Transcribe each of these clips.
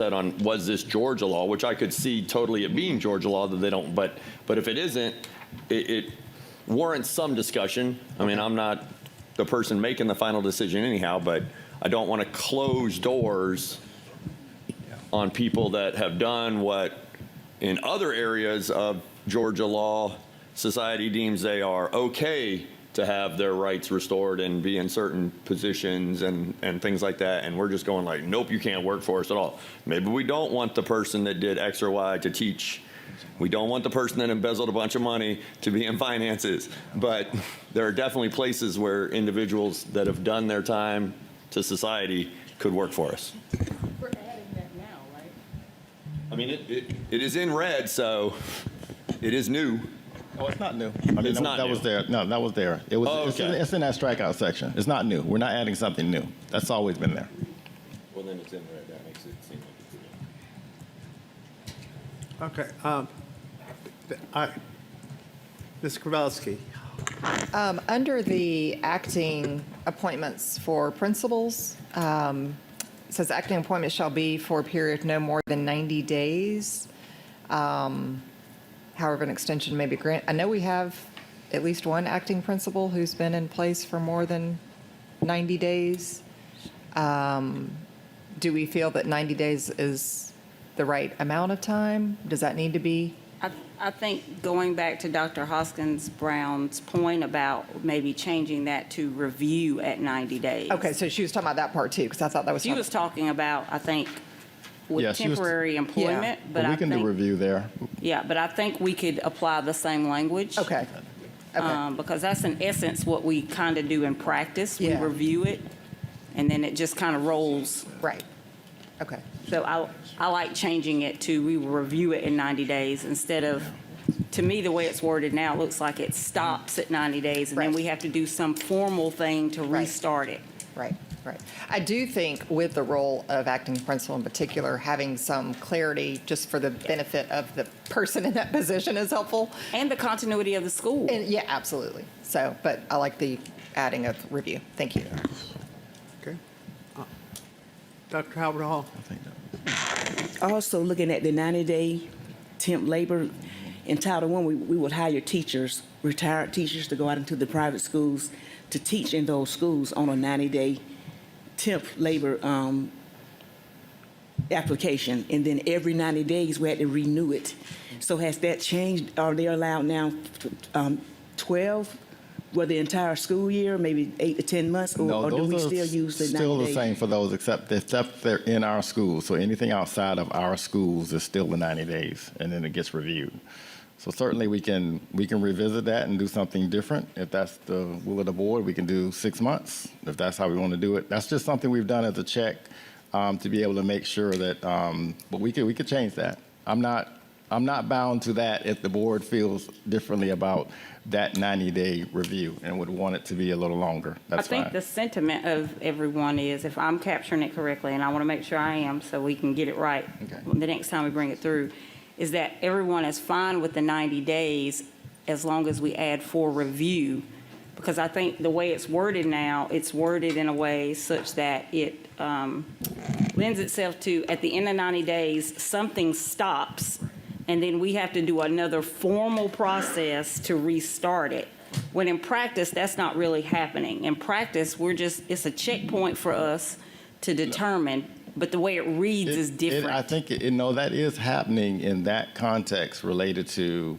on was this Georgia law, which I could see totally it being Georgia law that they don't, but if it isn't, it warrants some discussion. I mean, I'm not the person making the final decision anyhow, but I don't want to close doors on people that have done what in other areas of Georgia law society deems they are okay to have their rights restored and be in certain positions and things like that. And we're just going like, nope, you can't work for us at all. Maybe we don't want the person that did X or Y to teach. We don't want the person that embezzled a bunch of money to be in finances. But there are definitely places where individuals that have done their time to society could work for us. We're adding that now, right? I mean, it is in red, so it is new. Oh, it's not new. I mean, It's not that new. was there. No, that was there. It was. Oh, okay. It's in that strikeout section. It's not new. We're not adding something new. That's always been there. Well, then it's in red. That makes it seem like it's new. Okay. Ms. Kowalski. Under the acting appointments for principals, it says acting appointments shall be for a period no more than 90 days. However, an extension may be granted. I know we have at least one acting principal who's been in place for more than 90 days. Do we feel that 90 days is the right amount of time? Does that need to be? I think going back to Dr. Hoskins Brown's point about maybe changing that to review at 90 days. Okay, so she was talking about that part too, because I thought that was. She was talking about, I think, with Yeah, she was- temporary employment, but we I can do think, review there. yeah, but I think we could apply the same language. Okay. Okay. Because that's in essence what we kind of do in practice. We Yeah. review it, and then it just kind of rolls. Right. Okay. So I like changing it to we will review it in 90 days instead of, to me, the way it's worded now, it looks like it stops at 90 days, and then Right. we have to do some formal thing to Right. restart it. Right, right. I do think with the role of acting principal in particular, having some clarity just for the benefit of the person in that position is helpful. And the continuity of the school. And yeah, absolutely. So, but I like the adding of review. Thank you. Okay. Dr. Howard Hall. Also, looking at the 90-day temp labor, in Title I, we would hire teachers, retired teachers, to go out into the private schools to teach in those schools on a 90-day temp labor application. And then every 90 days, we had to renew it. So has that changed? Are they allowed now 12 for the entire school year, maybe 8 to 10 months, or do we those are still use the 90 still the days? same for those, except they're in our schools. So anything outside of our schools is still the 90 days, and then it gets reviewed. So certainly we can revisit that and do something different. If that's the will of the board, we can do 6 months, if that's how we want to do it. That's just something we've done as a check to be able to make sure that, but we could change that. I'm not bound to that if the board feels differently about that 90-day review and would want it to be a little longer. That's I think fine. the sentiment of everyone is, if I'm capturing it correctly, and I want to make sure I am so we can get it right the next time we bring it through, is that everyone is fine with the 90 days as long as we add for review. Because I think the way it's worded now, it's worded in a way such that it lends itself to, at the end of 90 days, something stops, and then we have to do another formal process to restart it. When in practice, that's not really happening. In practice, it's a checkpoint for us to determine, but the way it reads is different. I think that is happening in that context related to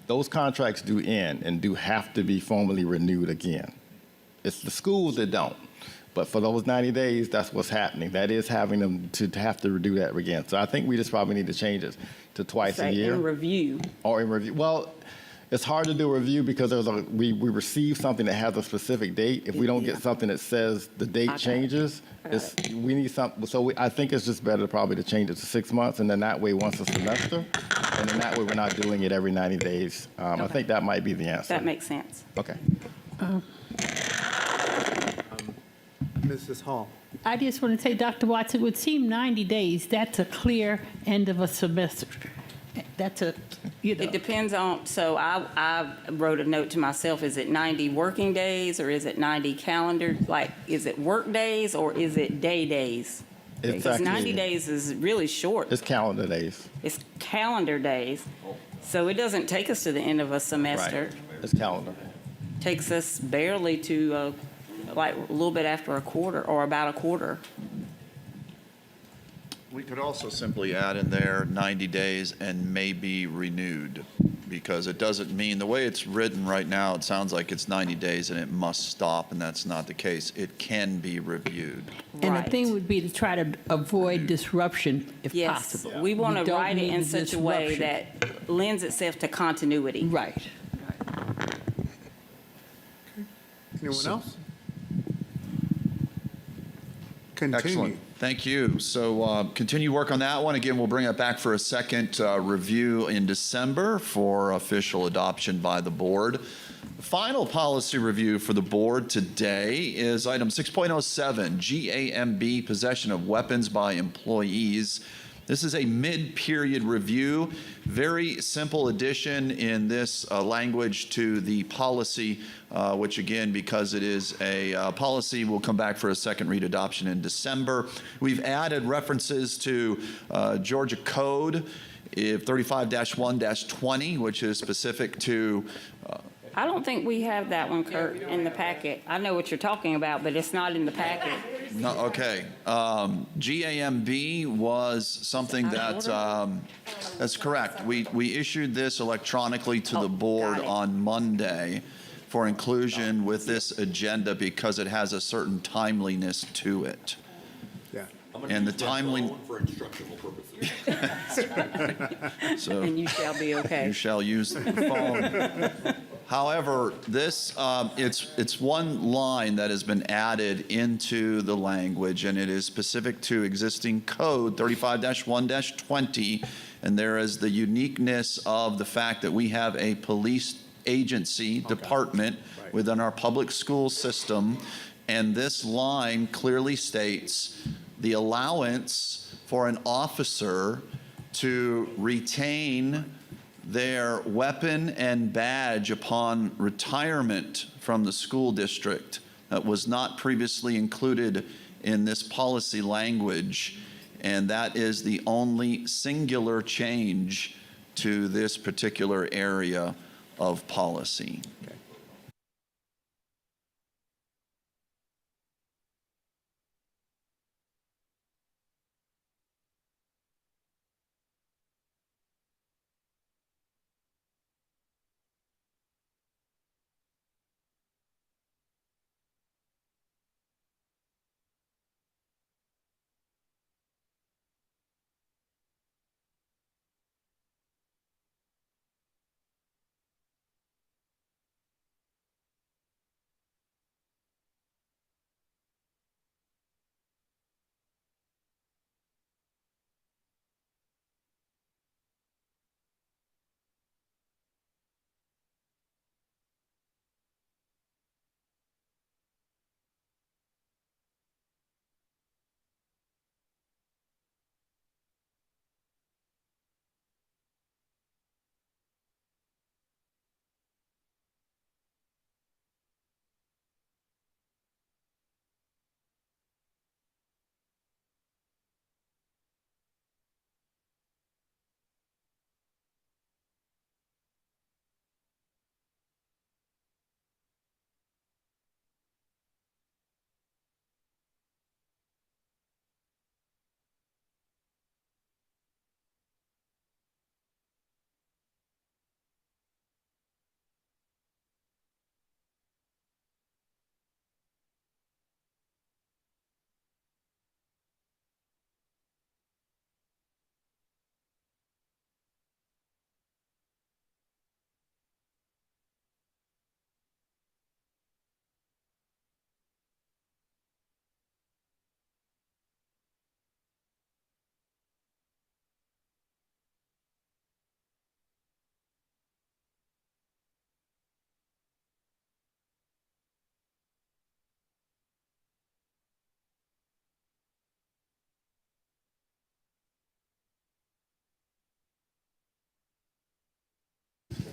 those contracts do end and do have to be formally renewed again. It's the schools that don't. But for those 90 days, that's what's happening. That is having them to have to do that again. So I think we just probably need to change it to twice a year. In review. Or in review. Well, it's hard to do a review because we receive something that has a specific date. If we don't get something that says the date changes, we need something. So I think it's just better probably to change it to 6 months, and then that way once a semester, and then that way we're not doing it every 90 days. I think that might be the answer. That makes sense. Okay. Mrs. Hall. I just want to say, Dr. Watts, it would seem 90 days, that's a clear end of a semester. That's a, It depends on, so I wrote a note to myself, is it 90 working days or is it 90 calendar? Like, is it work days or is it day days? It's Because 90 actually, days is really short. it's calendar days. It's calendar days. So it doesn't take us to the end of a semester. Right. It's calendar. Takes us barely to, like, a little bit after a quarter, or about a quarter. We could also simply add in there 90 days and may be renewed, because it doesn't mean, the way it's written right now, it sounds like it's 90 days and it must stop, and that's not the case. It can be reviewed. And Right. the thing would be to try to avoid disruption if Yes, possible. we want to don't write it need in the such a way disruption. that lends itself to continuity. Right. Anyone else? Continue. Excellent. Thank you. So continue work on that one. Again, we'll bring it back for a second review in December for official adoption by the board. The final policy review for the board today is item 6.07, GAMB, possession of weapons by employees. This is a mid-period review, very simple addition in this language to the policy, which again, because it is a policy, will come back for a second read adoption in December. We've added references to Georgia Code 35-1-20, which is specific to I don't think we have that one, Kurt, in the packet. I know what you're talking about, but it's not in the packet. no, okay. GAMB was something that, that's correct. We issued this electronically to the Oh, board got it. on Monday for inclusion with this agenda because it has a certain timeliness to it. Yeah. And the timely, For instructional purposes. so And you shall be okay. you shall use the phone. However, this, it's one line that has been added into the language, and it is specific to existing code 35-1-20, and there is the uniqueness of the fact that we have a police agency department within our public school system, and this line clearly states the allowance for an officer to retain their weapon and badge upon retirement from the school district that was not previously included in this policy language. And that is the only singular change to this particular area of policy.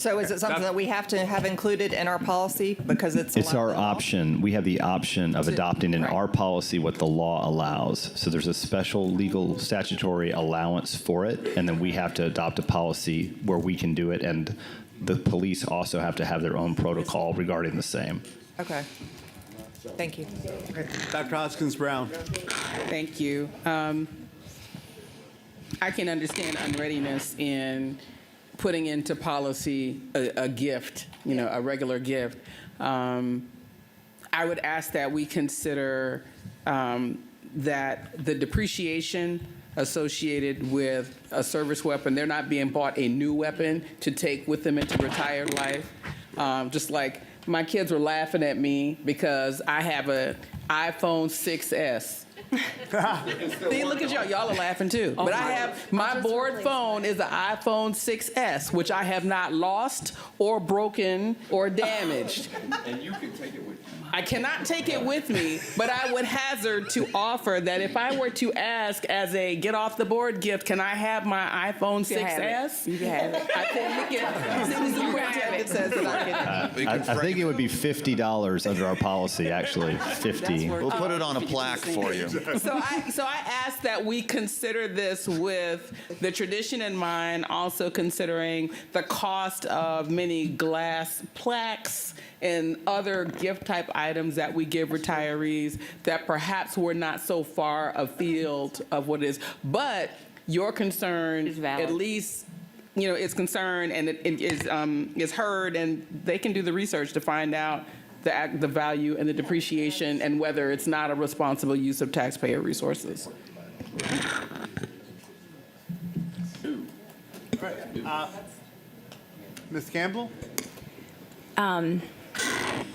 So is it something that we have to have included in our policy because it's It's allowed our by law? option. We have the option of adopting in right. our policy what the law allows. So there's a special legal statutory allowance for it, and then we have to adopt a policy where we can do it, and the police also have to have their own protocol regarding the same. Okay. Thank you. Dr. Hoskins Brown. Thank you. I can understand unreadiness in putting into policy a gift, a regular gift. I would ask that we consider that the depreciation associated with a service weapon, they're not being bought a new weapon to take with them into retired life. Just like my kids were laughing at me because I have an iPhone 6S. See, look at y'all. Y'all are laughing too. But I have my board phone is an iPhone 6S, which I have not lost or broken or damaged. And you can take it with you. I cannot take it with me, but I would hazard to offer that if I were to ask as a get off the board gift, can I have my iPhone 6S? You can have it. I think we can. See, the superintendent says that I can. I think it would be $50 under our policy, actually, 50. We'll put it on a plaque for you. So I ask that we consider this with the tradition in mind, also considering the cost of many glass plaques and other gift type items that we give retirees that perhaps we're not so far afield of what it is. But your concern, Is valid. at least, is concerned and it is heard, and they can do the research to find out the value and the depreciation and whether it's not a responsible use of taxpayer resources. Ms. Campbell?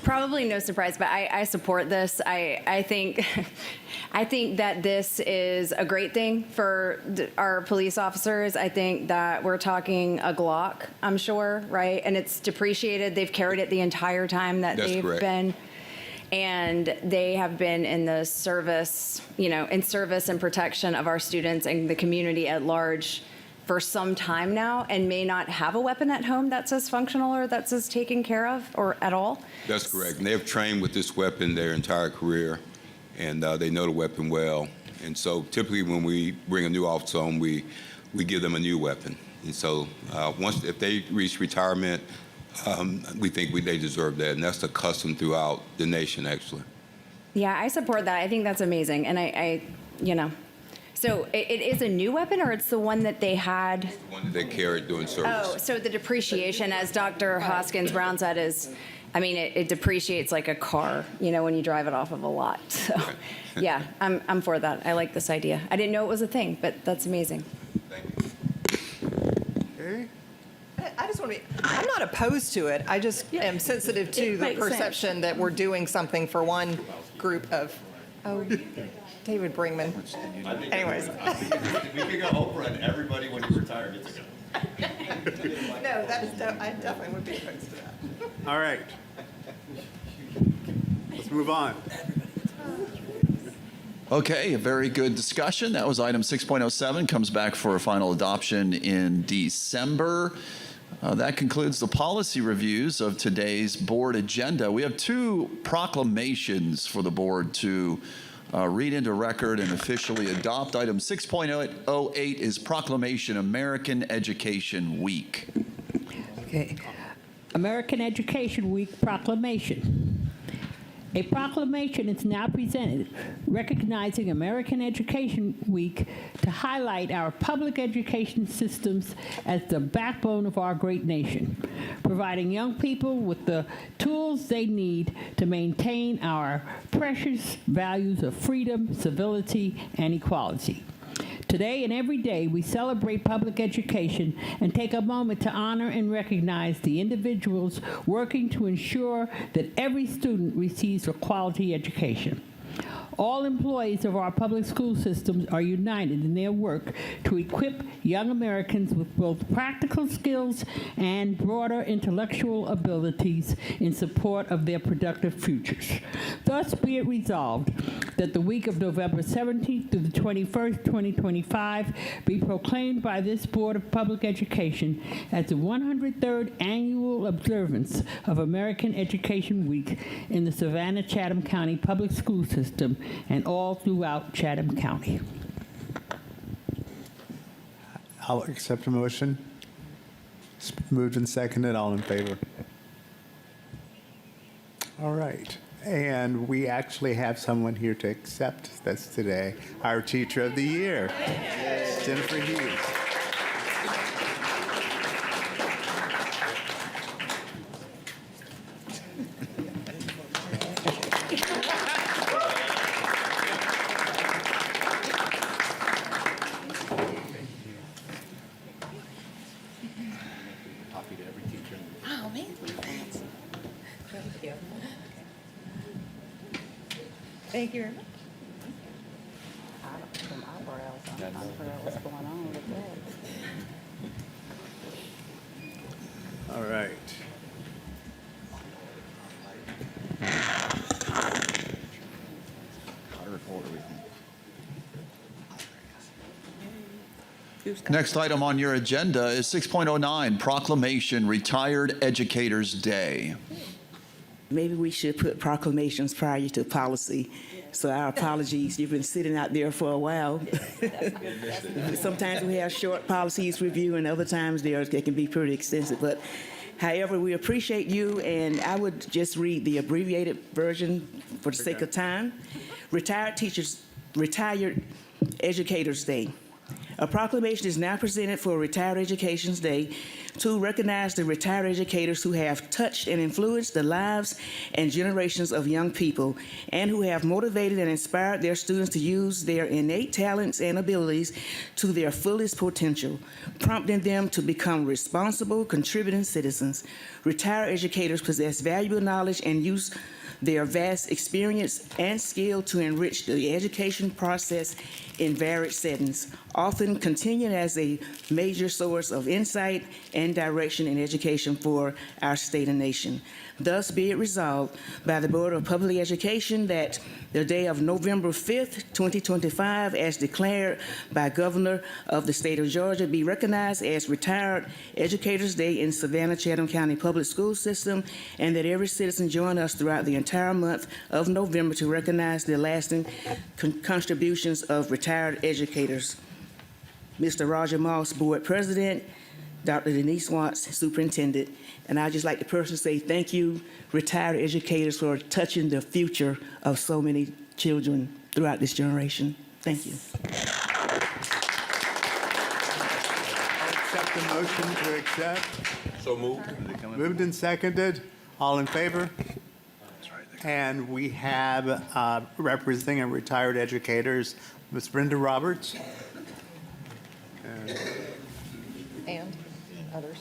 Probably no surprise, but I support this. I think I think that this is a great thing for our police officers. I think that we're talking a Glock, I'm sure, right? And it's depreciated. They've carried it the entire time that That's they've correct. been. And they have been in the service, in service and protection of our students and the community at large for some time now, and may not have a weapon at home that's as functional or that's as taken care of or at all. That's correct. And they've trained with this weapon their entire career, and they know the weapon well. And so typically when we bring a new officer home, we give them a new weapon. And so if they reach retirement, we think they deserve that. And that's the custom throughout the nation, actually. Yeah, I support that. I think that's amazing. And I so it is a new weapon, or it's the one that they had? The one that they carried during service. Oh, so the depreciation, as Dr. Hoskins Brown said, is, it depreciates like a car, when you drive it off of a lot. So, yeah, I'm for that. I like this idea. I didn't know it was a thing, but that's amazing. Thank you. Okay. I just want to be, I'm not opposed to it. I just am sensitive to It the makes sense. perception that we're doing something for one group of, David Bringman. Anyways. We could go Oprah and everybody when you retire gets a gun. No, that is, I definitely would be opposed to that. All right. Let's move on. Okay, a very good discussion. That was item 6.07, comes back for a final adoption in December. That concludes the policy reviews of today's board agenda. We have two proclamations for the board to read into record and officially adopt. Item 6.08 is Proclamation American Education Week. Okay. American Education Week proclamation. A proclamation is now presented recognizing American Education Week to highlight our public education systems as the backbone of our great nation, providing young people with the tools they need to maintain our precious values of freedom, civility, and equality. Today and every day, we celebrate public education and take a moment to honor and recognize the individuals working to ensure that every student receives a quality education. All employees of our public school systems are united in their work to equip young Americans with both practical skills and broader intellectual abilities in support of their productive futures. Thus be it resolved that the week of November 17th through the 21st, 2025 be proclaimed by this Board of Public Education as the 103rd annual observance of American Education Week in the Savannah-Chatham County Public School System and all throughout Chatham County. I'll accept a motion. It's moved and seconded. All in favor? All right. And we actually have someone here to accept this today, our Teacher of the Year, Jennifer Hughes. Thank you very much. Some eyebrows. I'm trying to figure out what's going on with that. All right. Next item on your agenda is 6.09, Proclamation Retired Educators Day. Maybe we should put proclamations prior to policy. So our apologies, you've been sitting out there for a while. Sometimes we have short policies review and other times they can be pretty extensive. But however, we appreciate you, and I would just read the abbreviated version for the sake of time. Retired Educators Day. A proclamation is now presented for Retired Educators Day to recognize the retired educators who have touched and influenced the lives and generations of young people and who have motivated and inspired their students to use their innate talents and abilities to their fullest potential, prompting them to become responsible, contributing citizens. Retired educators possess valuable knowledge and use their vast experience and skill to enrich the education process in varied settings, often continuing as a major source of insight and direction in education for our state and nation. Thus be it resolved by the Board of Public Education that the day of November 5th, 2025, as declared by Governor of the state of Georgia, be recognized as Retired Educators Day in Savannah-Chatham County Public School System, and that every citizen join us throughout the entire month of November to recognize the lasting contributions of retired educators. Mr. Roger Moss, Board President, Dr. Denise Watts, Superintendent, and I'd just like to personally say thank you, retired educators, for touching the future of so many children throughout this generation. Thank you. I'll accept the motion to accept. So moved. Moved and seconded. All in favor? And we have representing retired educators, Ms. Brenda Roberts. And others.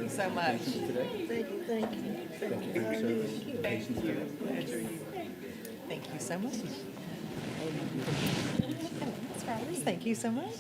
So much. Thank you so much. Thank you so much.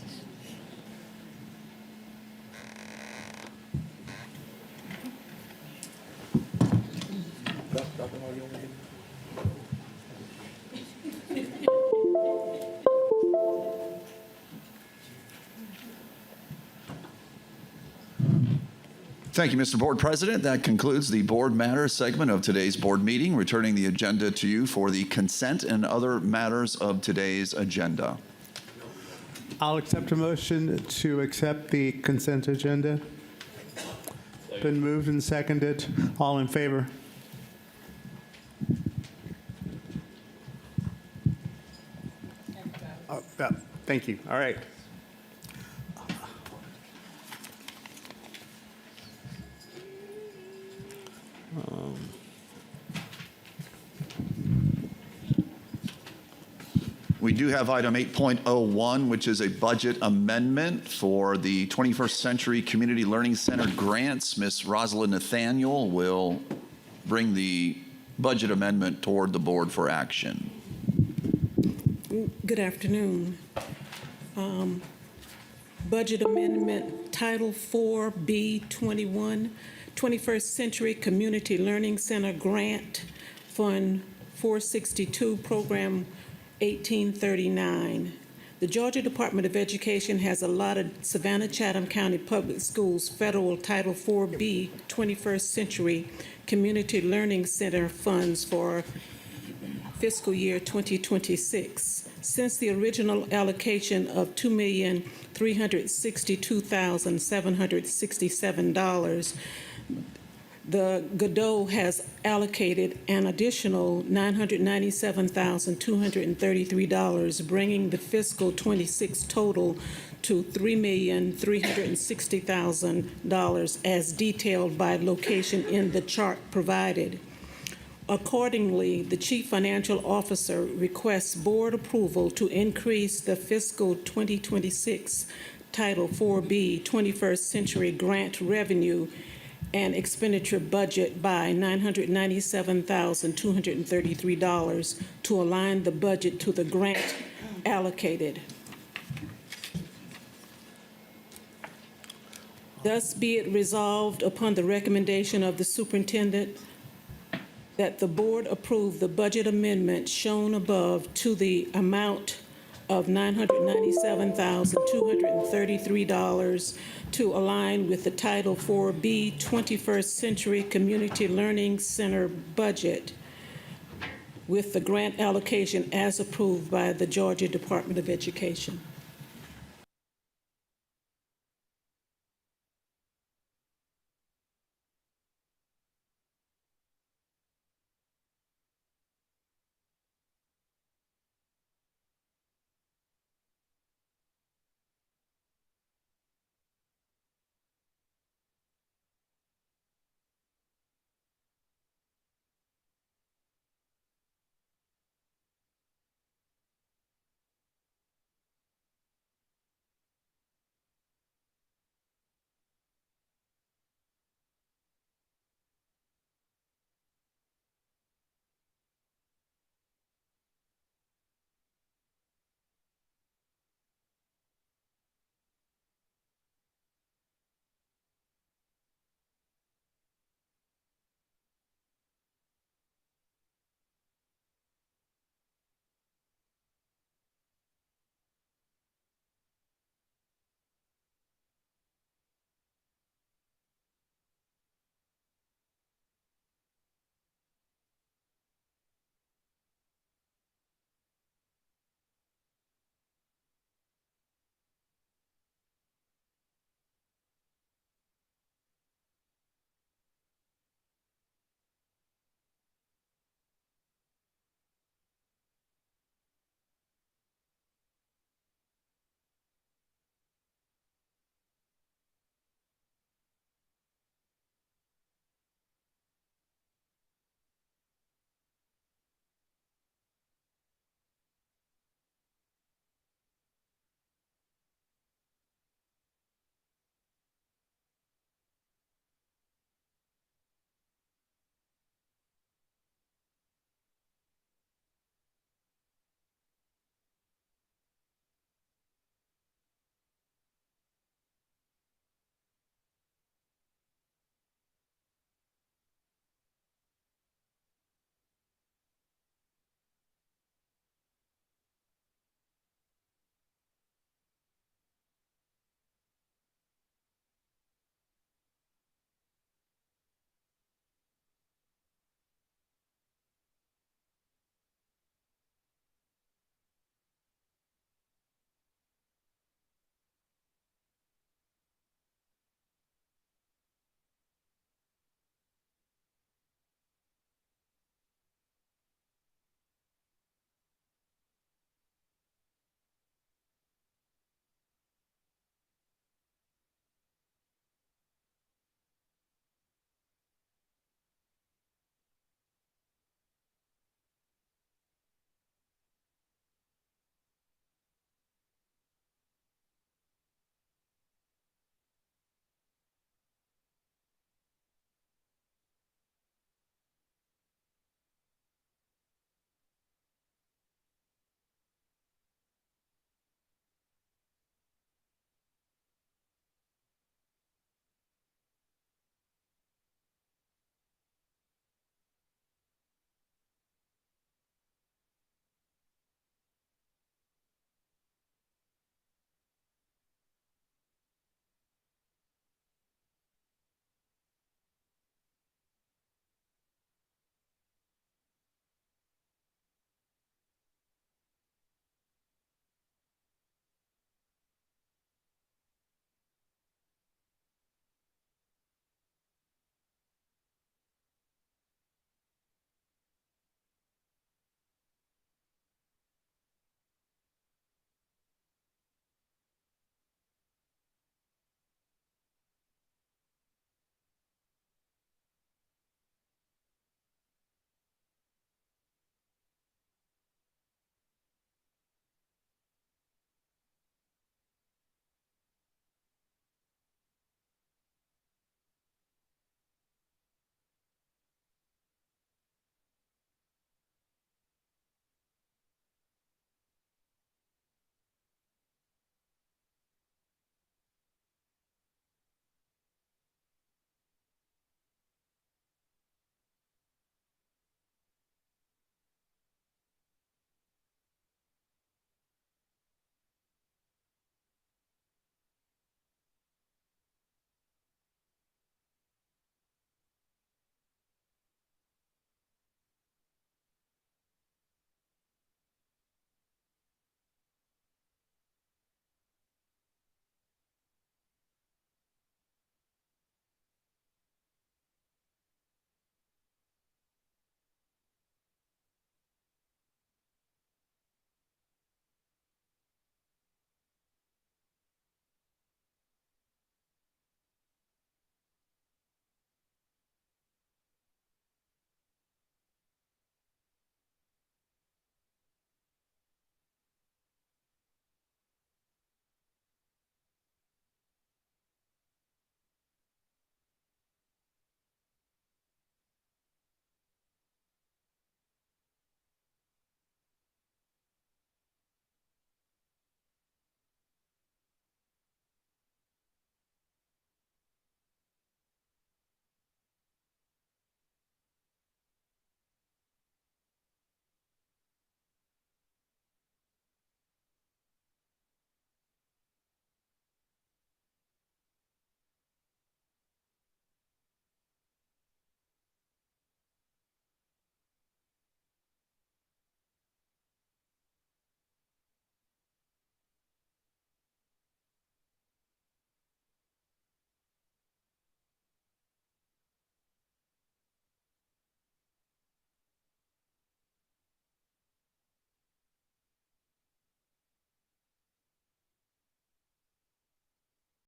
Thank you, Mr. Board President. That concludes the Board Matters segment of today's board meeting. Returning the agenda to you for the consent and other matters of today's agenda. I'll accept a motion to accept the consent agenda. Been moved and seconded. All in favor? Oh, yeah, thank you. All right. We do have item 8.01, which is a budget amendment for the 21st Century Community Learning Center grants. Ms. Rosalind Nathaniel will bring the budget amendment toward the board for action. Good afternoon. Budget amendment Title 4B21, 21st Century Community Learning Center Grant, Fund 462, Program 1839. The Georgia Department of Education has allotted Savannah-Chatham County Public Schools federal Title 4B 21st Century Community Learning Center funds for fiscal year 2026. Since the original allocation of $2,362,767, the Godot has allocated an additional $997,233, bringing the fiscal 26 total to $3,360,000 as detailed by location in the chart provided. Accordingly, the Chief Financial Officer requests board approval to increase the fiscal 2026 Title 4B 21st Century Grant revenue and expenditure budget by $997,233 to align the budget to the grant allocated. Thus be it resolved upon the recommendation of the superintendent that the board approve the budget amendment shown above to the amount of $997,233 to align with the Title 4B 21st Century Community Learning Center budget with the grant allocation as approved by the Georgia Department of Education.